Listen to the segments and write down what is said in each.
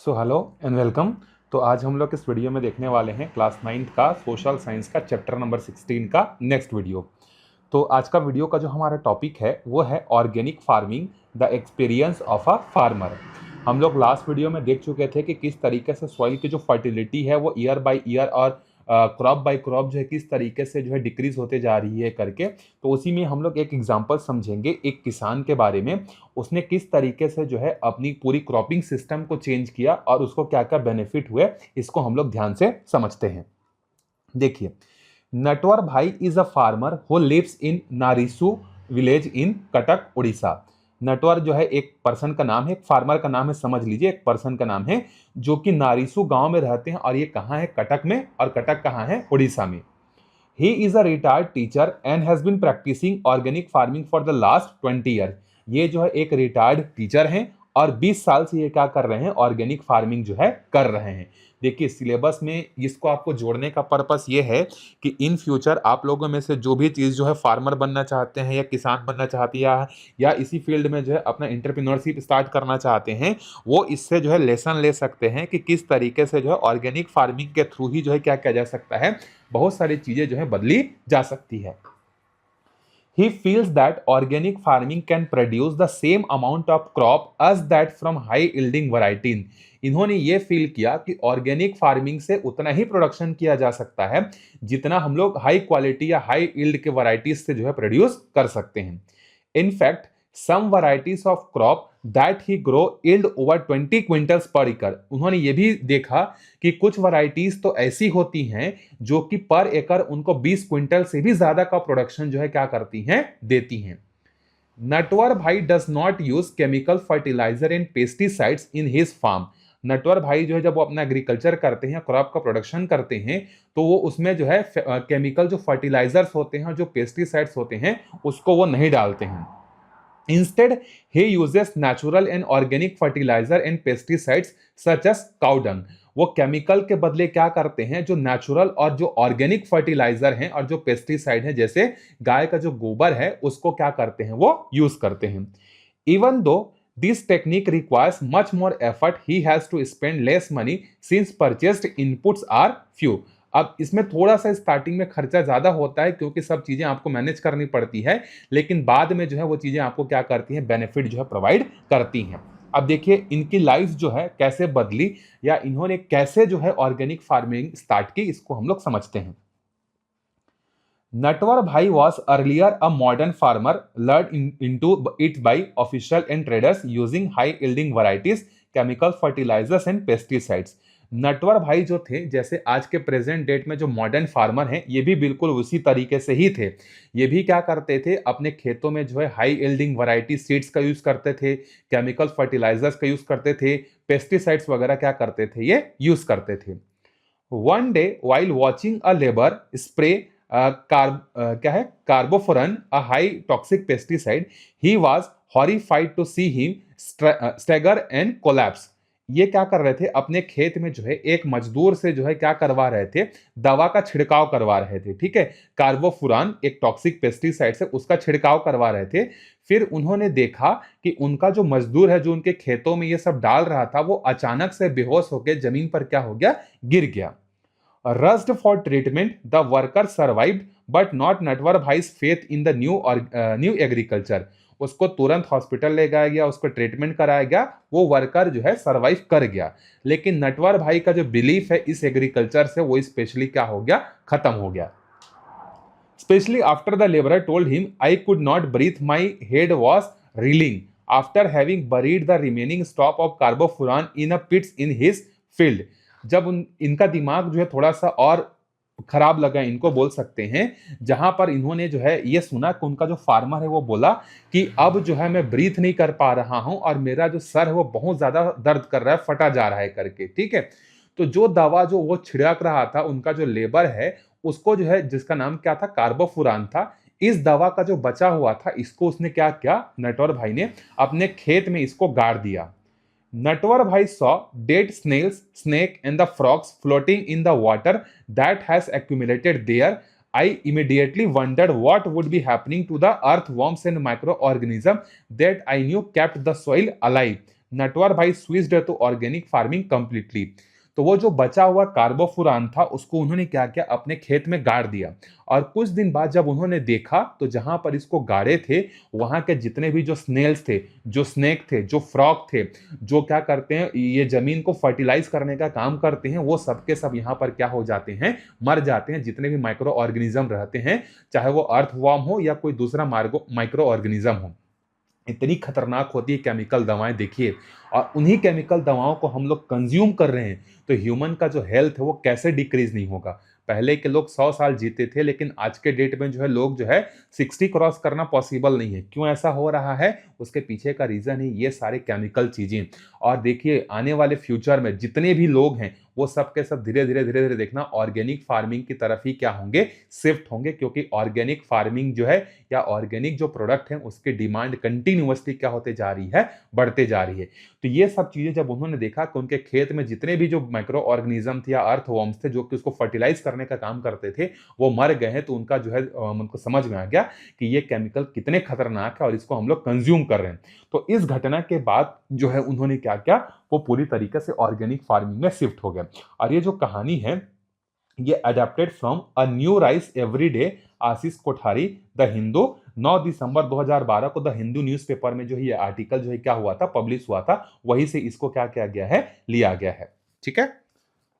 So hello and welcome. तो आज हम लोग इस वीडियो में देखने वाले हैं क्लास 9th का सोशल साइंस का चैप्टर नंबर 16 का नेक्स्ट वीडियो। तो आज का वीडियो का जो हमारा टॉपिक है वो है organic farming, the experience of a farmer. हम लोग लास्ट वीडियो में देख चुके थे कि किस तरीके से सॉइल की जो फर्टिलिटी है वो ईयर बाय ईयर और क्रॉप बाय क्रॉप जो है किस तरीके से जो है डिक्रीज होते जा रही है करके। तो उसी में हम लोग एक एग्जांपल समझेंगे एक किसान के बारे में। उसने किस तरीके से जो है अपनी पूरी क्रॉपिंग सिस्टम को चेंज किया और उसको क्या क्या बेनिफिट हुए, इसको हम लोग ध्यान से समझते हैं। देखिए, नटवर भाई is a farmer who lives in Narisu village in Cuttack Orissa. Natwar जो है एक पर्सन का नाम है, एक फार्मर का नाम है, समझ लीजिए एक पर्सन का नाम है जो कि नारिसु गांव में रहते हैं। और ये कहाँ है? कटक में। और कटक कहाँ है? उड़ीसा में। He is a retired teacher and has been practicing organic farming for the last 20 years। ये जो है एक रिटायर्ड टीचर हैं और 20 साल से ये क्या कर रहे हैं? ऑर्गेनिक फार्मिंग जो है कर रहे हैं। देखिए, सिलेबस में इसको आपको जोड़ने का पर्पस ये है कि इन फ्यूचर आप लोगों में से जो भी चीज़ जो है फार्मर बनना चाहते हैं या किसान बनना चाहते हैं या इसी फील्ड में जो है अपना एंटरप्रेन्योरशिप स्टार्ट करना चाहते हैं, वो इससे जो है लेसन ले सकते हैं कि किस तरीके से जो है ऑर्गेनिक फार्मिंग के थ्रू ही जो है क्या किया जा सकता है, बहुत सारी चीजें जो है बदली जा सकती है। He feels that organic farming can produce the same amount of crop as that from high yielding variety। इन्होंने ये फील किया कि ऑर्गेनिक फार्मिंग से उतना ही प्रोडक्शन किया जा सकता है जितना हम लोग हाई क्वालिटी या हाई यील्ड के वैरायटीज से जो है प्रोड्यूस कर सकते हैं। In fact some varieties of crop that he grow yield over 20 quintals पर एकड़। उन्होंने ये भी देखा कि कुछ वैरायटीज तो ऐसी होती हैं जो कि पर एकड़ उनको 20 क्विंटल से भी ज्यादा का प्रोडक्शन जो है क्या करती हैं, देती हैं। नटवर भाई does not use chemical fertilizer and pesticides in his farm. Natwar भाई जो है जब वो अपना एग्रीकल्चर करते हैं, क्रॉप का प्रोडक्शन करते हैं, तो वो उसमें जो है केमिकल जो फर्टिलाइजर्स होते हैं और जो पेस्टिसाइड्स होते हैं उसको वो नहीं डालते हैं। Instead, he uses natural and organic fertilizer and pesticides such as cow dung। वो केमिकल के बदले क्या करते हैं? जो नेचुरल और जो ऑर्गेनिक फर्टिलाइजर हैं और जो पेस्टिसाइड हैं, जैसे गाय का जो गोबर है, उसको क्या करते हैं? वो यूज करते हैं। Even though this technique requires much more effort, he has to spend less money since purchased inputs are few. अब इसमें थोड़ा सा स्टार्टिंग में खर्चा ज्यादा होता है क्योंकि सब चीजें आपको मैनेज करनी पड़ती है, लेकिन बाद में जो है वो चीजें आपको क्या करती हैं? बेनिफिट जो है प्रोवाइड करती हैं। अब देखिए इनकी लाइफ जो है कैसे बदली या इन्होंने कैसे जो है ऑर्गेनिक फार्मिंग स्टार्ट की, इसको हम लोग समझते हैं। Natwar Bhai was earlier a modern farmer, lured into it by officials and traders using high-yielding varieties, chemical fertilizers and pesticides। Natwar भाई जो थे, जैसे आज के प्रेजेंट डेट में जो मॉडर्न फार्मर हैं, ये भी बिल्कुल उसी तरीके से ही थे। ये भी क्या करते थे? अपने खेतों में जो है हाई यील्डिंग वैरायटी सीड्स का यूज करते थे, केमिकल फर्टिलाइजर्स का यूज करते थे, पेस्टिसाइड्स वगैरह क्या करते थे? ये यूज करते थे। One day while watching a labour spray क्या है, carbofuran, a high toxic pesticide, he was horrified to see him stagger and collapse. ये क्या कर रहे थे? अपने खेत में जो है एक मजदूर से जो है क्या करवा रहे थे? दवा का छिड़काव करवा रहे थे। ठीक है, कार्बोफुरान एक टॉक्सिक पेस्टिसाइड है, उसका छिड़काव करवा रहे थे। फिर उन्होंने देखा कि उनका जो मजदूर है जो उनके खेतों में ये सब डाल रहा था, वो अचानक से बेहोश होकर जमीन पर क्या हो गया? गिर गया। Rushed for treatment, the worker survived, but not Natwar Bhai's faith in the new agriculture। उसको तुरंत हॉस्पिटल ले गया गया, उसको ट्रीटमेंट कराया गया, वो वर्कर जो है सरवाइव कर गया। लेकिन नटवर भाई का जो बिलीफ है इस एग्रीकल्चर से, वो स्पेशली क्या हो गया? खत्म हो गया। Especially after the laborer told him, I could not breathe, my head was reeling after having buried the remaining stock of carbofuran in a pits in his field। जब इनका दिमाग जो है थोड़ा सा और खराब लगा, इनको बोल सकते हैं, जहां पर इन्होंने जो है ये सुना कि उनका जो फार्मर है वो बोला कि अब जो है मैं ब्रीथ नहीं कर पा रहा हूं और मेरा जो सर है वो बहुत ज्यादा दर्द कर रहा है, फटा जा रहा है करके। ठीक है, तो जो दवा जो वो छिड़क रहा था, उनका जो लेबर है उसको जो है, जिसका नाम क्या था? कार्बोफुरान था। इस दवा का जो बचा हुआ था, इसको उसने क्या किया? नटवर भाई ने अपने खेत में इसको गाड़ दिया। नटवर भाई saw dead snails, snake and the frogs floating in the water that has accumulated there। I immediately wondered what would be happening to the earthworms and microorganisms that I knew kept the soil alive। Natwar भाई switched to organic farming completely. तो वो जो बचा हुआ carbofuran था उसको उन्होंने क्या किया, अपने खेत में गाड़ दिया। और कुछ दिन बाद जब उन्होंने देखा तो जहां पर इसको गाड़े थे वहां के जितने भी जो स्नेल्स थे, जो स्नेक थे, जो फ्रॉग थे, जो क्या करते हैं ये जमीन को फर्टिलाइज करने का काम करते हैं, वो सबके सब यहाँ पर क्या हो जाते हैं, मर जाते हैं। जितने भी माइक्रो ऑर्गेनिज्म रहते हैं, चाहे वो अर्थवॉर्म हो या कोई दूसरा माइक्रो ऑर्गेनिज्म हो। इतनी खतरनाक होती है केमिकल दवाएं, देखिए। और उन्हीं केमिकल दवाओं को हम लोग कंज्यूम कर रहे हैं तो ह्यूमन का जो हेल्थ है वो कैसे डिक्रीज नहीं होगा। पहले के लोग 100 साल जीते थे, लेकिन आज के डेट में जो है लोग जो है 60 क्रॉस करना पॉसिबल नहीं है। क्यों ऐसा हो रहा है, उसके पीछे का रीजन है ये सारे केमिकल चीजें। और देखिए आने वाले फ्यूचर में जितने भी लोग हैं वो सब के सब धीरे धीरे देखना ऑर्गेनिक फार्मिंग की तरफ ही क्या होंगे, शिफ्ट होंगे। क्योंकि ऑर्गेनिक फार्मिंग जो है या ऑर्गेनिक जो प्रोडक्ट है उसकी डिमांड कंटिन्यूअसली क्या होते जा रही है, बढ़ते जा रही है। तो ये सब चीजें जब उन्होंने देखा कि उनके खेत में जितने भी जो माइक्रो ऑर्गेनिज्म थे या अर्थवॉर्म्स थे जो कि उसको फर्टिलाइज करने का काम करते थे वो मर गए हैं, तो उनका जो है उनको समझ में आ गया कि ये केमिकल कितने खतरनाक है और इसको हम लोग कंज्यूम कर रहे हैं। तो इस घटना के बाद जो है उन्होंने क्या किया, वो पूरी तरीके से ऑर्गेनिक फार्मिंग में शिफ्ट हो गया। और ये जो कहानी है ये adapted from a new rice everyday, Ashish Kothari, the Hindu. 9 दिसंबर 2012 को द हिंदू न्यूज़पेपर में जो है ये आर्टिकल जो है क्या हुआ था, पब्लिश हुआ था। वहीं से इसको क्या किया गया है, लिया गया है। ठीक है,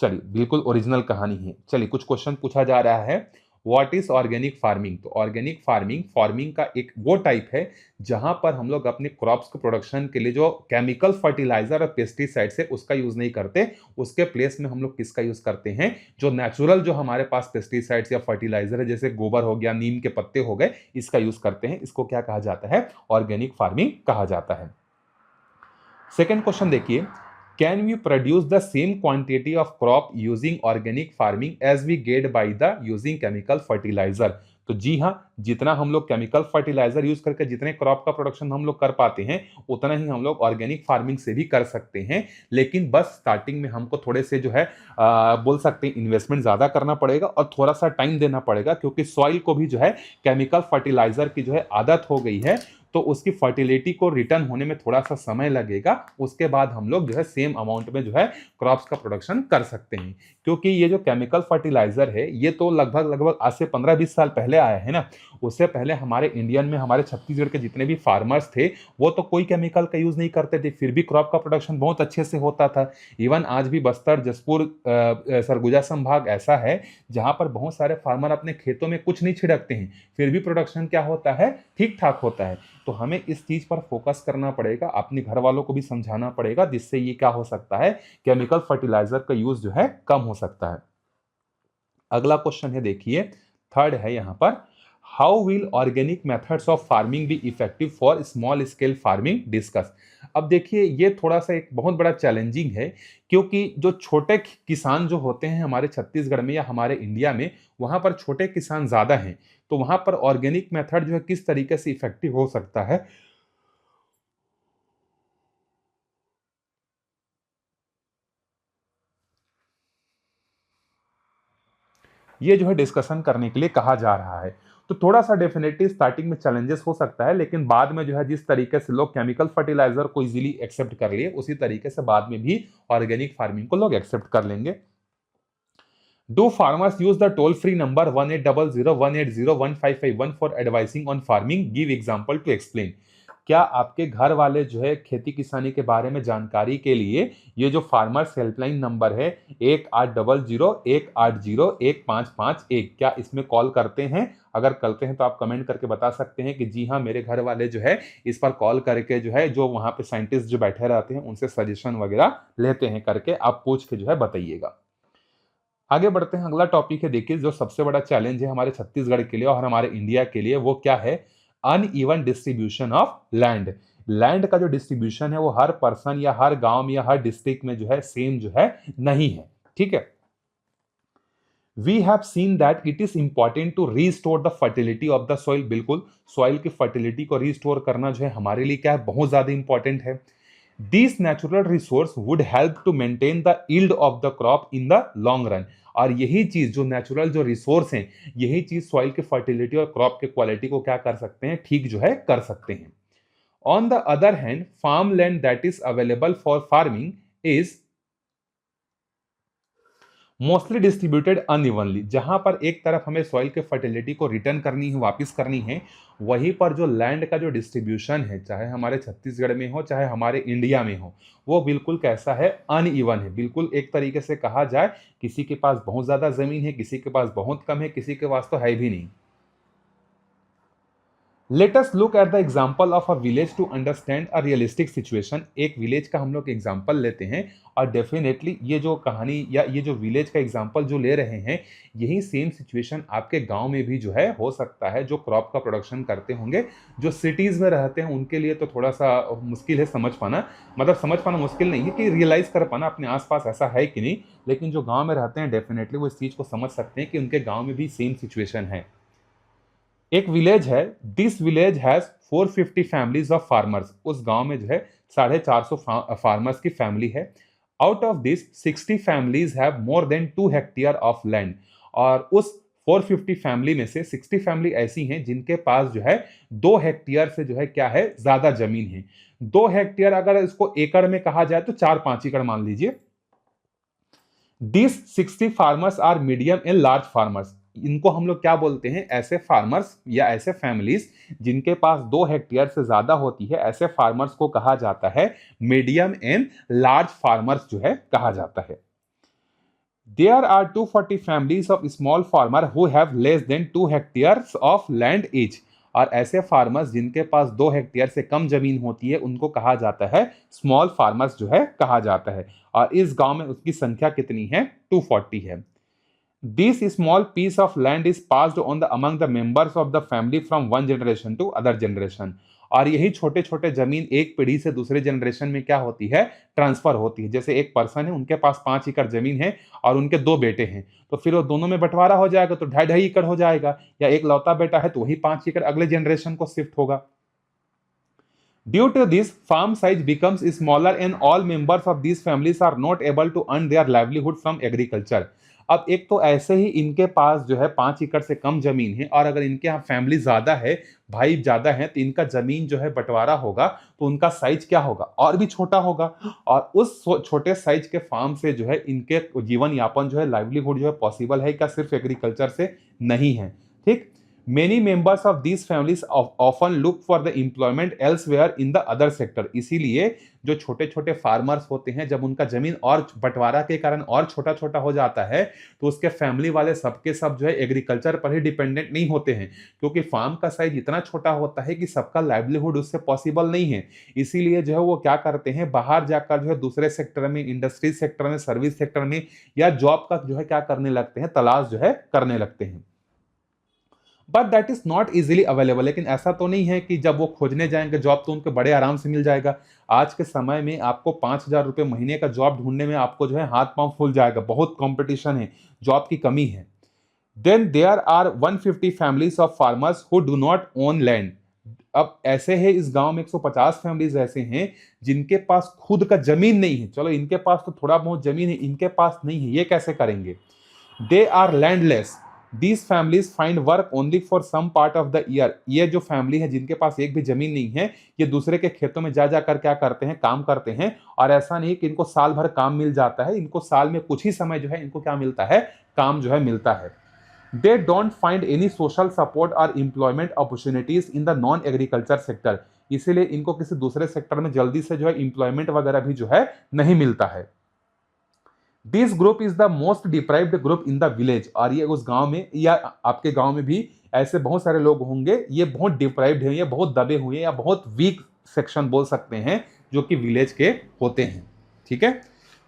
चलिए बिल्कुल ओरिजिनल कहानी है। चलिए कुछ क्वेश्चन पूछा जा रहा है, व्हाट इज ऑर्गेनिक फार्मिंग। तो ऑर्गेनिक फार्मिंग का एक वो टाइप है जहां पर हम लोग अपने क्रॉप्स के प्रोडक्शन के लिए जो केमिकल फर्टिलाइजर और पेस्टिसाइड्स है उसका यूज नहीं करते। उसके प्लेस में हम लोग किसका यूज करते हैं, जो नेचुरल जो हमारे पास पेस्टिसाइड्स या फर्टिलाइजर है, जैसे गोबर हो गया, नीम के पत्ते हो गए, इसका यूज करते हैं। इसको क्या कहा जाता है, ऑर्गेनिक फार्मिंग कहा जाता है। सेकेंड क्वेश्चन देखिए, can we produce the same quantity of crop using organic farming as we get by the using chemical fertilizer। तो जी हाँ, जितना हम लोग केमिकल फर्टिलाइजर यूज करके जितने क्रॉप का प्रोडक्शन हम लोग कर पाते हैं उतना ही हम लोग ऑर्गेनिक फार्मिंग से भी कर सकते हैं। लेकिन बस स्टार्टिंग में हमको थोड़े से जो है बोल सकते हैं इन्वेस्टमेंट ज्यादा करना पड़ेगा और थोड़ा सा टाइम देना पड़ेगा, क्योंकि सॉइल को भी जो है केमिकल फर्टिलाइजर की जो है आदत हो गई है, तो उसकी फर्टिलिटी को रिटर्न होने में थोड़ा सा समय लगेगा। उसके बाद हम लोग जो है सेम अमाउंट में जो है क्रॉप्स का प्रोडक्शन कर सकते हैं। क्योंकि ये जो केमिकल फर्टिलाइजर है ये तो लगभग आज से 15-20 साल पहले आया है ना। उससे पहले हमारे इंडियन में हमारे छत्तीसगढ़ के जितने भी फार्मर्स थे वो तो कोई केमिकल का यूज नहीं करते थे, फिर भी क्रॉप का प्रोडक्शन बहुत अच्छे से होता था। इवन आज भी बस्तर, जसपुर, सरगुजा संभाग ऐसा है जहां पर बहुत सारे फार्मर अपने खेतों में कुछ नहीं छिड़कते हैं, फिर भी प्रोडक्शन क्या होता है, ठीक ठाक होता है। तो हमें इस चीज पर फोकस करना पड़ेगा, अपने घर वालों को भी समझाना पड़ेगा, जिससे ये क्या हो सकता है, केमिकल फर्टिलाइजर का यूज जो है कम हो सकता है। अगला क्वेश्चन है देखिए, थर्ड है यहां पर, how will organic methods of farming be effective for small scale farming, discuss. अब देखिए ये थोड़ा सा एक बहुत बड़ा चैलेंजिंग है, क्योंकि जो छोटे किसान जो होते हैं हमारे छत्तीसगढ़ में या हमारे इंडिया में, वहां पर छोटे किसान ज्यादा हैं। तो वहां पर ऑर्गेनिक मेथड जो है किस तरीके से इफेक्टिव हो सकता है, ये जो है डिस्कशन करने के लिए कहा जा रहा है। तो थोड़ा सा डेफिनेटली स्टार्टिंग में चैलेंजेस हो सकता है, लेकिन बाद में जो है जिस तरीके से लोग केमिकल फर्टिलाइजर को इजीली एक्सेप्ट कर लिए उसी तरीके से बाद में भी ऑर्गेनिक फार्मिंग को लोग एक्सेप्ट कर लेंगे। Do farmers use the toll free number 180018015551 for advising on farming, give example to explain. क्या आपके घर वाले जो है खेती किसानी के बारे में जानकारी के लिए ये जो फार्मर्स हेल्पलाइन नंबर है 180018015551, क्या इसमें कॉल करते हैं? अगर करते हैं तो आप कमेंट करके बता सकते हैं कि जी हाँ मेरे घर वाले जो है इस पर कॉल करके जो है जो वहां पे साइंटिस्ट जो बैठे रहते हैं उनसे सजेशन वगैरह लेते हैं, करके आप पूछ के जो है बताइएगा। आगे बढ़ते हैं, अगला टॉपिक है देखिए, जो सबसे बड़ा चैलेंज है हमारे छत्तीसगढ़ के लिए और हमारे इंडिया के लिए, वो क्या है, uneven distribution of land. Land का जो डिस्ट्रीब्यूशन है वो हर पर्सन या हर गांव में या हर डिस्ट्रिक्ट में जो है सेम जो है नहीं है। ठीक है, we have seen that it is important to restore the fertility of the soil. बिल्कुल, सॉइल की फर्टिलिटी को रीस्टोर करना जो है हमारे लिए क्या है, बहुत ज्यादा इंपॉर्टेंट है। These natural resource would help to maintain the yield of the crop in the long run। और यही चीज जो नेचुरल जो रिसोर्स हैं, यही चीज सॉइल की फर्टिलिटी और क्रॉप के क्वालिटी को क्या कर सकते हैं, ठीक जो है कर सकते हैं। On the other hand farm land that is available for farming is mostly distributed unevenly. जहां पर एक तरफ हमें सॉइल के फर्टिलिटी को रिटर्न करनी है, वापस करनी है, वहीं पर जो लैंड का जो डिस्ट्रीब्यूशन है, चाहे हमारे छत्तीसगढ़ में हो चाहे हमारे इंडिया में हो, वो बिल्कुल कैसा है, अनइवन है। बिल्कुल एक तरीके से कहा जाए, किसी के पास बहुत ज्यादा जमीन है, किसी के पास बहुत कम है, किसी के पास तो है भी नहीं। Let us look at the example of a village to understand a realistic situation. एक विलेज का हम लोग एग्जाम्पल लेते हैं, और डेफिनेटली ये जो कहानी या ये जो विलेज का एग्जाम्पल जो ले रहे हैं, यही सेम सिचुएशन आपके गांव में भी जो है हो सकता है, जो क्रॉप का प्रोडक्शन करते होंगे। जो सिटीज में रहते हैं उनके लिए तो थोड़ा सा मुश्किल है समझ पाना, मतलब समझ पाना मुश्किल नहीं है कि रियलाइज कर पाना अपने आसपास ऐसा है कि नहीं, लेकिन जो गाँव में रहते हैं डेफिनेटली वो इस चीज़ को समझ सकते हैं कि उनके गाँव में भी सेम सिचुएशन है। एक विलेज है, this village has 450 families of farmers. उस गांव में जो है 450 फार्मर्स की फैमिली है। Out of this 60 families have more than 2 hectare of land. और उस 450 फैमिली में से 60 फैमिली ऐसी हैं जिनके पास जो है 2 हेक्टेयर से जो है क्या है, ज्यादा जमीन है। 2 हेक्टेयर अगर इसको एकड़ में कहा जाए तो 4-5 एकड़ मान लीजिए। This 60 farmers are medium and large farmers. इनको हम लोग क्या बोलते हैं, ऐसे फार्मर्स या ऐसे फैमिलीज जिनके पास 2 हेक्टेयर से ज्यादा होती है, ऐसे फार्मर्स को कहा जाता है मीडियम एंड लार्ज फार्मर्स जो है कहा जाता है। There are 240 families of small farmer who have less than 2 hectares of land each. और ऐसे फार्मर्स जिनके पास 2 हेक्टेयर से कम जमीन होती है उनको कहा जाता है स्मॉल फार्मर्स जो है कहा जाता है। और इस गांव में उसकी संख्या कितनी है, 240 है। This small piece of land is passed on among the members of the family from one generation to other generation। और यही छोटे छोटे जमीन एक पीढ़ी से दूसरे जनरेशन में क्या होती है, ट्रांसफर होती है। जैसे एक पर्सन है, उनके पास 5 एकड़ जमीन है और उनके 2 बेटे हैं, तो फिर वो दोनों में बंटवारा हो जाएगा तो 2.5 एकड़ हो जाएगा। या एक लौता बेटा है तो वही 5 एकड़ अगले जनरेशन को शिफ्ट होगा। Due to this, farm size becomes smaller and all members of these families are not able to earn their livelihood from agriculture। अब एक तो ऐसे ही इनके पास जो है 5 एकड़ से कम जमीन है, और अगर इनके यहाँ फैमिली ज्यादा है, भाई ज्यादा है, तो इनका जमीन जो है बंटवारा होगा तो उनका साइज क्या होगा, और भी छोटा होगा। और उस छोटे साइज के फार्म से जो है इनके जीवन यापन जो है, लाइवलीहुड जो है पॉसिबल है क्या, सिर्फ एग्रीकल्चर से नहीं है। ठीक, Many members of these families often look for the employment elsewhere in the other sector। इसीलिए जो छोटे छोटे फार्मर्स होते हैं, जब उनका जमीन और बंटवारा के कारण और छोटा छोटा हो जाता है, तो उसके फैमिली वाले सबके सब जो है एग्रीकल्चर पर ही डिपेंडेंट नहीं होते हैं, क्योंकि फार्म का साइज इतना छोटा होता है कि सबका लाइवलीहुड उससे पॉसिबल नहीं है। इसीलिए जो है वो क्या करते हैं, बाहर जाकर जो है दूसरे सेक्टर में, इंडस्ट्री सेक्टर में, सर्विस सेक्टर में, या जॉब का जो है क्या करने लगते हैं, तलाश जो है करने लगते हैं। But that is not easily available. लेकिन ऐसा तो नहीं है कि जब वो खोजने जाएंगे जॉब तो उनको बड़े आराम से मिल जाएगा। आज के समय में आपको 5,000 रुपये महीने का जॉब ढूंढने में आपको जो है हाथ पांव फूल जाएगा, बहुत कंपटीशन है, जॉब की कमी है। Then there are 150 families of farmers who do not own land. अब ऐसे है, इस गांव में 150 फैमिलीज ऐसे हैं जिनके पास खुद का जमीन नहीं है। चलो इनके पास तो थोड़ा बहुत जमीन है, इनके पास नहीं है, ये कैसे करेंगे। They are landless. These families find work only for some part of the year। ये जो फैमिली है जिनके पास एक भी जमीन नहीं है, ये दूसरे के खेतों में जा जाकर क्या करते हैं, काम करते हैं। और ऐसा नहीं कि इनको साल भर काम मिल जाता है, इनको साल में कुछ ही समय जो है इनको क्या मिलता है, काम जो है मिलता है। They don't find any social support or employment opportunities in the non agriculture sector। इसीलिए इनको किसी दूसरे सेक्टर में जल्दी से जो है एम्प्लॉयमेंट वगैरह भी जो है नहीं मिलता है। This group is the most deprived group in the village. और ये उस गांव में या आपके गांव में भी ऐसे बहुत सारे लोग होंगे, ये बहुत डिप्राइव्ड हैं, ये बहुत दबे हुए या बहुत वीक सेक्शन बोल सकते हैं, जो कि विलेज के होते हैं। ठीक है,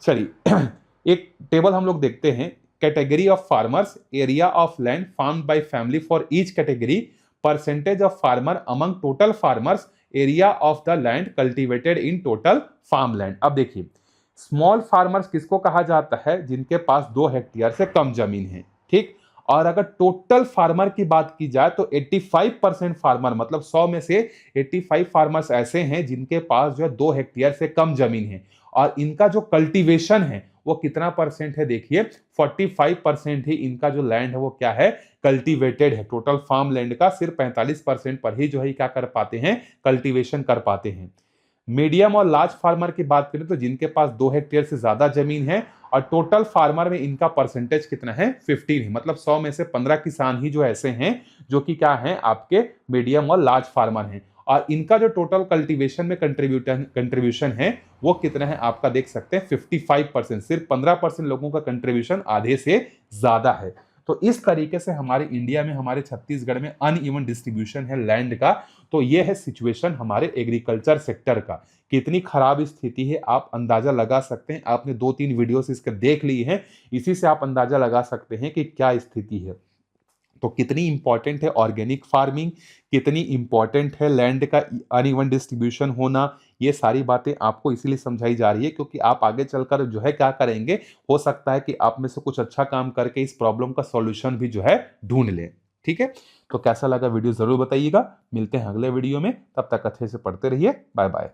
चलिए एक टेबल हम लोग देखते हैं। Category of farmers, area of land farmed by family for each category, percentage of farmer among total farmers, area of the land cultivated in total farm land. अब देखिए, स्मॉल फार्मर्स किसको कहा जाता है, जिनके पास 2 हेक्टेयर से कम जमीन है। ठीक, और अगर टोटल फार्मर की बात की जाए तो 85% फार्मर, मतलब 100 में से 85 फार्मर्स ऐसे हैं जिनके पास जो है 2 हेक्टेयर से कम जमीन है। और इनका जो कल्टीवेशन है वो कितना परसेंट है, देखिए 45% ही इनका जो लैंड है वो क्या है, कल्टीवेटेड है। टोटल फार्म लैंड का सिर्फ 45% पर ही जो है क्या कर पाते हैं, कल्टीवेशन कर पाते हैं। मीडियम और लार्ज फार्मर की बात करें तो जिनके पास 2 हेक्टेयर से ज्यादा जमीन है और टोटल फार्मर में इनका परसेंटेज कितना है, 15 है। मतलब 100 में से 15 किसान ही जो ऐसे हैं जो कि क्या हैं, आपके मीडियम और लार्ज फार्मर हैं। और इनका जो टोटल कल्टीवेशन में कंट्रीब्यूशन है वो कितना है, आपका देख सकते हैं 55%। सिर्फ 15% लोगों का कंट्रीब्यूशन आधे से ज्यादा है। तो इस तरीके से हमारे इंडिया में, हमारे छत्तीसगढ़ में अनइवन डिस्ट्रीब्यूशन है लैंड का। तो ये है सिचुएशन हमारे एग्रीकल्चर सेक्टर का। कितनी खराब स्थिति है आप अंदाजा लगा सकते हैं। आपने 2-3 वीडियोस इसके देख ली हैं, इसी से आप अंदाजा लगा सकते हैं कि क्या स्थिति है। तो कितनी इंपॉर्टेंट है ऑर्गेनिक फार्मिंग, कितनी इंपॉर्टेंट है लैंड का अनइवन डिस्ट्रीब्यूशन होना, ये सारी बातें आपको इसीलिए समझाई जा रही है क्योंकि आप आगे चलकर जो है क्या करेंगे, हो सकता है कि आप में से कुछ अच्छा काम करके इस प्रॉब्लम का सॉल्यूशन भी जो है ढूंढ लें। ठीक है, तो कैसा लगा वीडियो जरूर बताइएगा। मिलते हैं अगले वीडियो में, तब तक अच्छे से पढ़ते रहिए। Bye bye.